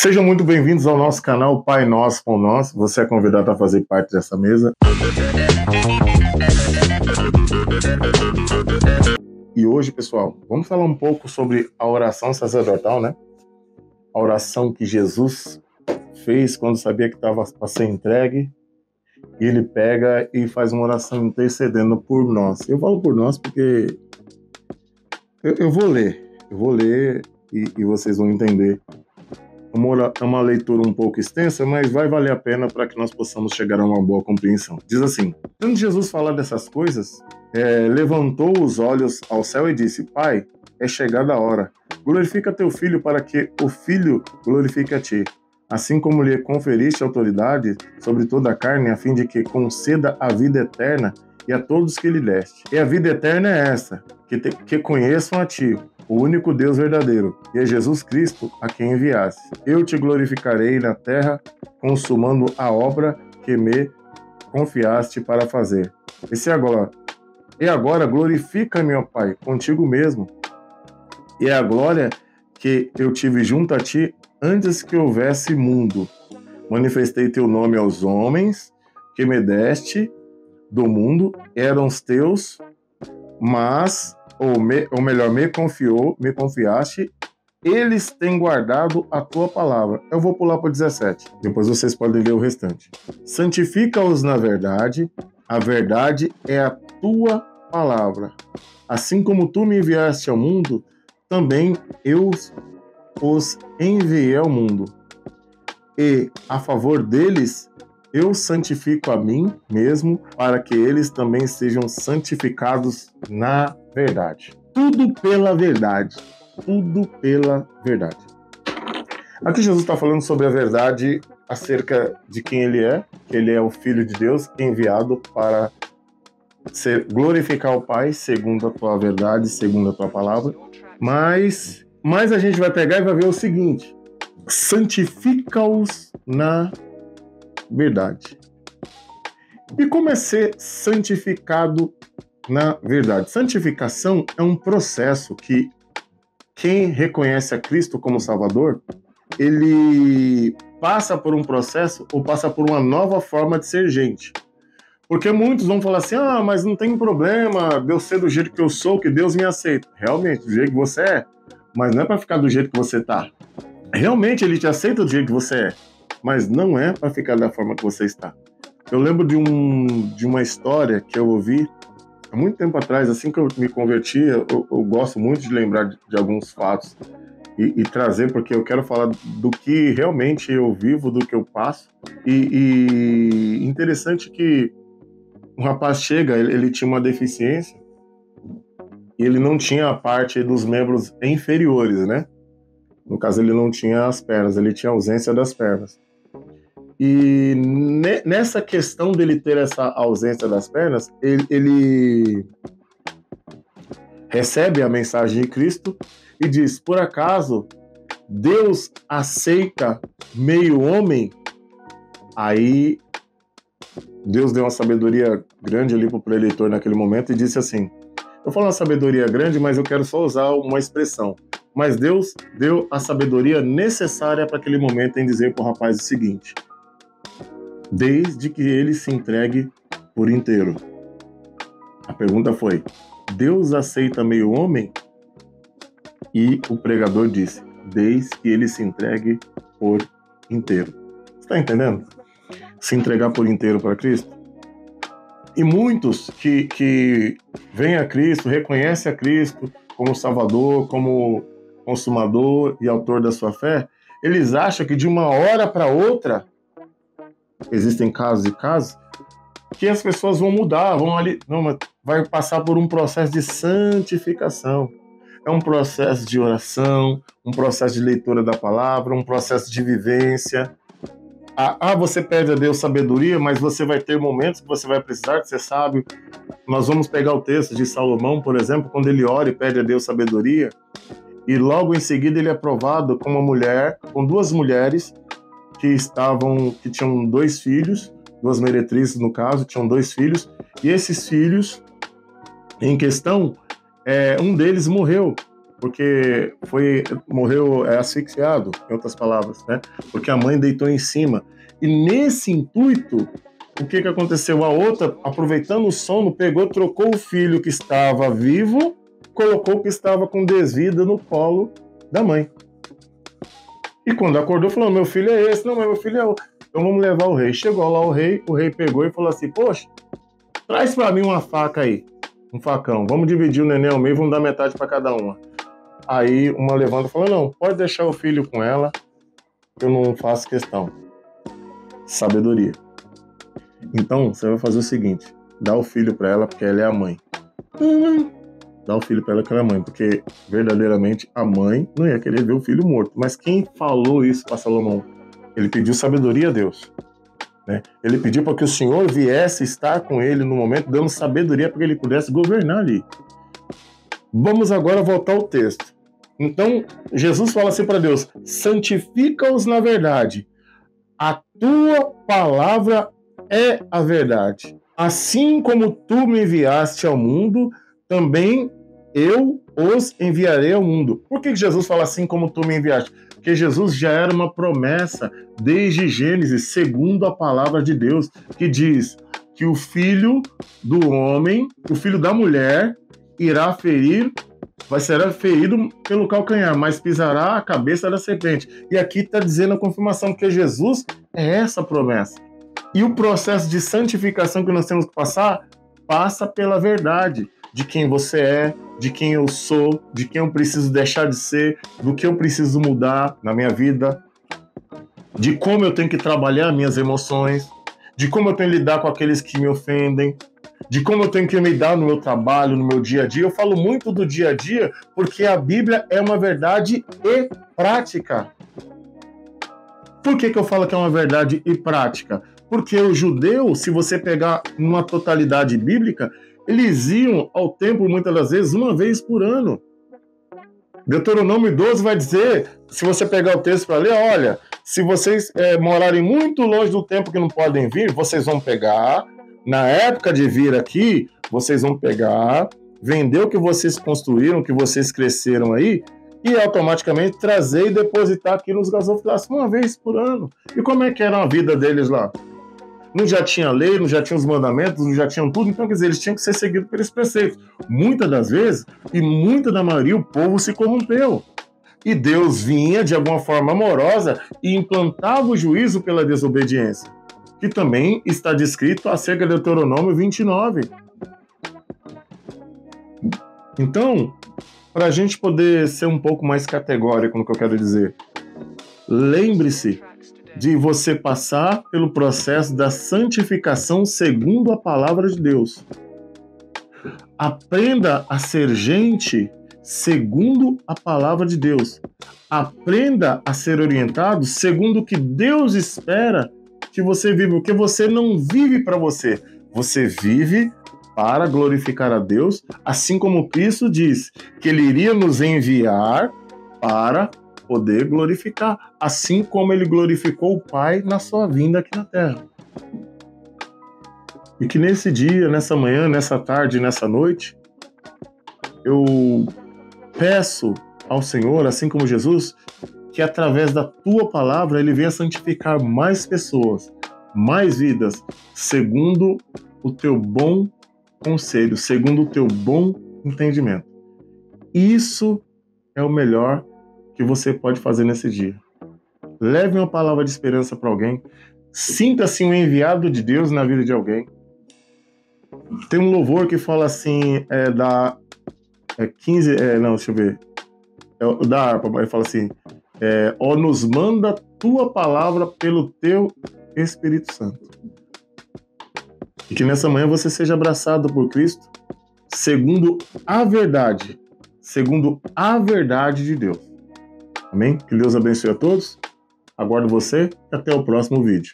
Sejam muito bem-vindos ao nosso canal Pai Nosso com Nós. Você é convidado a fazer parte dessa mesa. E hoje, pessoal, vamos falar um pouco sobre a oração sacerdotal, né? A oração que Jesus fez quando sabia que estava para ser entregue. E ele pega e faz uma oração intercedendo por nós. Eu falo por nós porque eu vou ler e vocês vão entender. É uma leitura um pouco extensa, mas vai valer a pena para que nós possamos chegar a uma boa compreensão. Diz assim: quando Jesus falar dessas coisas, levantou os olhos ao céu e disse: Pai, é chegada a hora. Glorifica teu filho para que o filho glorifique a ti. Assim como lhe conferiste autoridade sobre toda a carne, a fim de que conceda a vida eterna e a todos que lhe deste. E a vida eterna é esta, que conheçam a ti, o único Deus verdadeiro, e a Jesus Cristo a quem enviaste. Eu te glorificarei na terra, consumando a obra que me confiaste para fazer. E agora glorifica-me, ó Pai, contigo mesmo. E é a glória que eu tive junto a ti antes que houvesse mundo. Manifestei teu nome aos homens que me do mundo, eram os teus, mas me confiaste, eles têm guardado a tua palavra. Eu vou pular para 17, depois vocês podem ler o restante. Santifica-os na verdade, a verdade é a tua palavra. Assim como tu me enviaste ao mundo, também eu os enviei ao mundo. E, a favor deles, eu santifico a mim mesmo, para que eles também sejam santificados na verdade. Tudo pela verdade. Tudo pela verdade. Aqui Jesus está falando sobre a verdade acerca de quem ele é, que ele é o Filho de Deus, enviado para glorificar o Pai, segundo a tua verdade, segundo a tua palavra. Mas a gente vai pegar e vai ver o seguinte: santifica-os na verdade. E como é ser santificado na verdade? Santificação é um processo que quem reconhece a Cristo como Salvador, ele passa por um processo ou passa por uma nova forma de ser gente. Porque muitos vão falar assim: mas não tem problema de eu ser do jeito que eu sou, que Deus me aceita. Realmente, do jeito que você é, mas não é para ficar do jeito que você está. Realmente ele te aceita do jeito que você é, mas não é para ficar da forma que você está. Eu lembro de uma história que eu ouvi há muito tempo atrás, assim que eu me converti. Eu gosto muito de lembrar de alguns fatos e trazer, porque eu quero falar do que realmente eu vivo, do que eu passo. E interessante que um rapaz chega, ele tinha uma deficiência e ele não tinha a parte dos membros inferiores, né? No caso, ele não tinha as pernas, ele tinha ausência das pernas. E nessa questão dele ter essa ausência das pernas, ele recebe a mensagem de Cristo e diz: por acaso Deus aceita meio homem? Aí Deus deu uma sabedoria grande ali para o eleitor naquele momento e disse assim: eu falo uma sabedoria grande, mas eu quero só usar uma expressão. Mas Deus deu a sabedoria necessária para aquele momento em dizer para o rapaz o seguinte: desde que ele se entregue por inteiro. A pergunta foi: Deus aceita meio homem? E o pregador disse: desde que ele se entregue por inteiro. Você está entendendo? Se entregar por inteiro para Cristo. E muitos que vêm a Cristo, reconhecem a Cristo como Salvador, como consumador e autor da sua fé, eles acham que de uma hora para outra, existem casos e casos, que as pessoas vão mudar, mas vai passar por um processo de santificação. É um processo de oração, um processo de leitura da palavra, um processo de vivência. Você pede a Deus sabedoria, mas você vai ter momentos que você vai precisar de ser sábio. Nós vamos pegar o texto de Salomão, por exemplo, quando ele ora e pede a Deus sabedoria, e logo em seguida ele é provado com duas mulheres que tinham 2 filhos, 2 meretrizes no caso, tinham 2 filhos, e esses filhos em questão, um deles morreu. porque morreu asfixiado, em outras palavras, né? Porque a mãe deitou em cima. E nesse intuito, o que aconteceu? A outra, aproveitando o sono, pegou, trocou o filho que estava vivo, colocou o que estava com desvida no colo da mãe. E quando acordou, falou: meu filho é esse. Não, mas meu filho é o... Então vamos levar o rei. Chegou lá o rei pegou e falou assim: poxa, traz para mim uma faca aí, um facão. Vamos dividir o neném ao meio, vamos dar metade para cada uma. Aí uma levanta e fala: não, pode deixar o filho com ela, eu não faço questão. Sabedoria. Então você vai fazer o seguinte: dá o filho para ela porque ela é a mãe. Dá o filho para ela que ela é a mãe, porque verdadeiramente a mãe não ia querer ver o filho morto. Mas quem falou isso para Salomão? Ele pediu sabedoria a Deus, né? Ele pediu para que o Senhor viesse estar com ele no momento, dando sabedoria para que ele pudesse governar ali. Vamos agora voltar ao texto. Então, Jesus fala assim para Deus: santifica-os na verdade. A tua palavra é a verdade. Assim como tu me enviaste ao mundo, também eu os enviarei ao mundo. Por que Jesus fala assim como tu me enviaste? Porque Jesus já era uma promessa desde Gênesis, segundo a palavra de Deus, que diz que o filho do homem, o filho da mulher, irá ferir, será ferido pelo calcanhar, mas pisará a cabeça da serpente. E aqui está dizendo a confirmação que Jesus é essa promessa. E o processo de santificação que nós temos que passar, passa pela verdade de quem você é, de quem eu sou, de quem eu preciso deixar de ser, do que eu preciso mudar na minha vida, de como eu tenho que trabalhar minhas emoções, de como eu tenho que lidar com aqueles que me ofendem, de como eu tenho que lidar no meu trabalho, no meu dia a dia. Eu falo muito do dia a dia porque a Bíblia é uma verdade e prática. Por que eu falo que é uma verdade e prática? Porque o judeu, se você pegar numa totalidade bíblica, eles iam ao templo muitas das vezes uma vez por ano. Deuteronômio 12 vai dizer, se você pegar o texto para ler, olha, se vocês morarem muito longe do templo que não podem vir, vocês vão pegar, na época de vir aqui, vocês vão pegar, vender o que vocês construíram, o que vocês cresceram aí, e automaticamente trazer e depositar aqui nos gasofilácios uma vez por ano. E como é que era a vida deles lá? Não já tinha lei, não já tinha os mandamentos, não já tinham tudo, então quer dizer, eles tinham que ser seguidos por esses preceitos. Muitas das vezes, e muita da maioria, o povo se corrompeu. E Deus vinha de alguma forma amorosa e implantava o juízo pela desobediência, que também está descrito acerca de Deuteronômio 29. Então, para a gente poder ser um pouco mais categórico no que eu quero dizer, lembre-se de você passar pelo processo da santificação segundo a palavra de Deus. Aprenda a ser gente segundo a palavra de Deus. Aprenda a ser orientado segundo o que Deus espera que você viva, porque você não vive para você, você vive para glorificar a Deus, assim como Cristo diz que Ele iria nos enviar para poder glorificar, assim como Ele glorificou o Pai na sua vinda aqui na Terra. E que nesse dia, nessa manhã, nessa tarde, nessa noite, eu peço ao Senhor, assim como Jesus, que através da Tua palavra Ele venha santificar mais pessoas, mais vidas, segundo o Teu bom conselho, segundo o Teu bom entendimento. Isso é o melhor que você pode fazer nesse dia. Leve uma palavra de esperança para alguém. Sinta-se um enviado de Deus na vida de alguém. Tem um louvor que fala assim, deixa eu ver. Da harpa, ele fala assim, ó, nos manda tua palavra pelo teu Espírito Santo. E que nessa manhã você seja abraçado por Cristo, segundo a verdade de Deus. Amém? Que Deus abençoe a todos. Aguardo você e até o próximo vídeo.